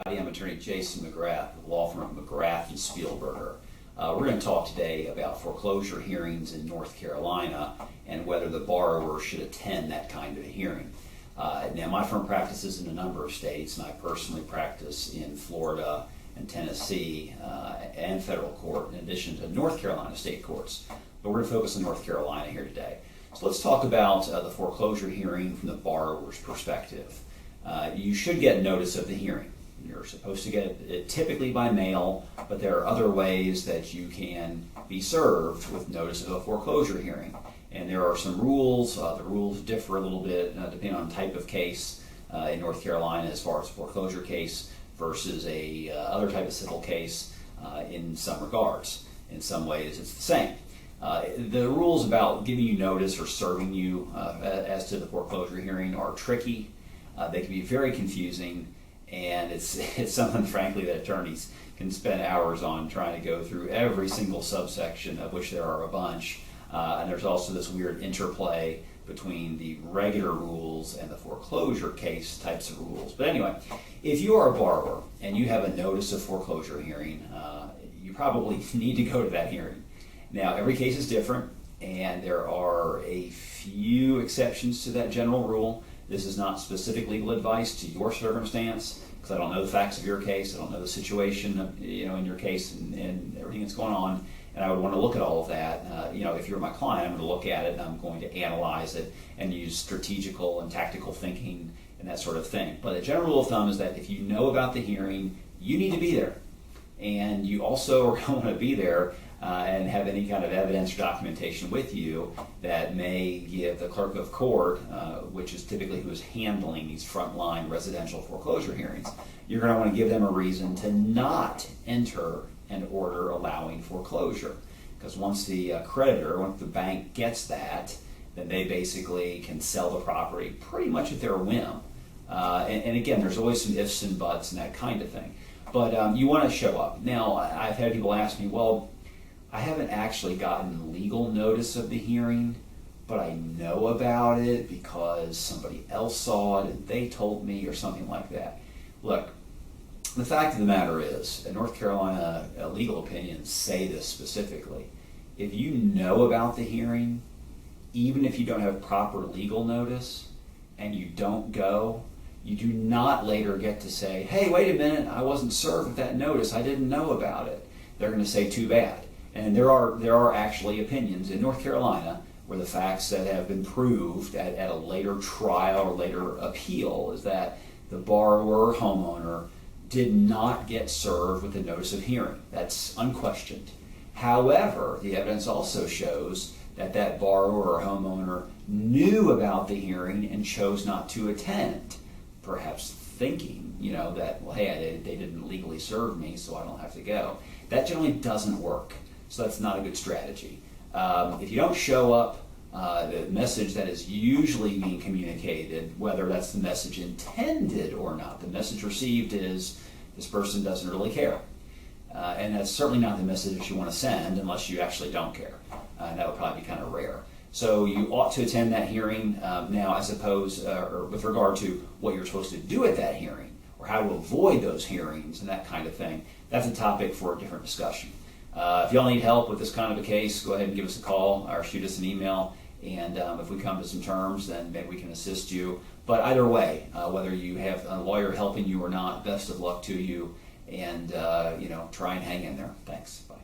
I'm attorney Jason McGrath with the law firm of McGrath and Spielberger. We're going to talk today about foreclosure hearings in North Carolina and whether the borrower should attend that kind of a hearing. Now, my firm practices in a number of states, and I personally practice in Florida and Tennessee and federal court, in addition to North Carolina state courts. But we're going to focus on North Carolina here today. So let's talk about the foreclosure hearing from the borrower's perspective. You should get notice of the hearing. You're supposed to get it typically by mail, but there are other ways that you can be served with notice of a foreclosure hearing. And there are some rules. The rules differ a little bit depending on type of case in North Carolina as far as a foreclosure case versus a other type of civil case in some regards. In some ways it's the same. The rules about giving you notice or serving you as to the foreclosure hearing are tricky. They can be very confusing, and it's something, frankly, that attorneys can spend hours on trying to go through every single subsection, of which there are a bunch. And there's also this weird interplay between the regular rules and the foreclosure case types of rules. But anyway, if you are a borrower and you have a notice of foreclosure hearing, you probably need to go to that hearing. Now, every case is different, and there are a few exceptions to that general rule. This is not specific legal advice to your circumstance, because I don't know the facts of your case. I don't know the situation in your case and everything that's going on. And I would want to look at all of that. If you're my client, I'm going to look at it and I'm going to analyze it and use strategical and tactical thinking and that sort of thing. But the general rule of thumb is that if you know about the hearing, you need to be there. And you also are going to want to be there and have any kind of evidence or documentation with you that may give the clerk of court, which is typically who is handling these frontline residential foreclosure hearings, you're going to want to give them a reason to not enter an order allowing foreclosure. Because once the creditor, once the bank gets that, then they basically can sell the property pretty much at their whim. And again, there's always some ifs and buts and that kind of thing. But you want to show up. Now, I've had people ask me, well, I haven't actually gotten legal notice of the hearing, but I know about it because somebody else saw it and they told me or something like that. Look, the fact of the matter is, in North Carolina, legal opinions say this specifically. If you know about the hearing, even if you don't have proper legal notice and you don't go, you do not later get to say, hey, wait a minute, I wasn't served with that notice, I didn't know about it. They're going to say, too bad. And there are actually opinions in North Carolina where the facts that have been proved at a later trial or later appeal is that the borrower or homeowner did not get served with a notice of hearing. That's unquestioned. However, the evidence also shows that that borrower or homeowner knew about the hearing and chose not to attend, perhaps thinking, that, well, hey, they didn't legally serve me, so I don't have to go. That generally doesn't work. So that's not a good strategy. If you don't show up, the message that is usually being communicated, whether that's the message intended or not, the message received is this person doesn't really care. And that's certainly not the message that you want to send unless you actually don't care. And that would probably be kind of rare. So you ought to attend that hearing. Now, I suppose, or with regard to what you're supposed to do at that hearing, or how to avoid those hearings and that kind of thing, that's a topic for a different discussion. If y'all need help with this kind of a case, go ahead and give us a call or shoot us an email. And if we come to some terms, then maybe we can assist you. But either way, whether you have a lawyer helping you or not, best of luck to you. And try and hang in there. Thanks. Bye.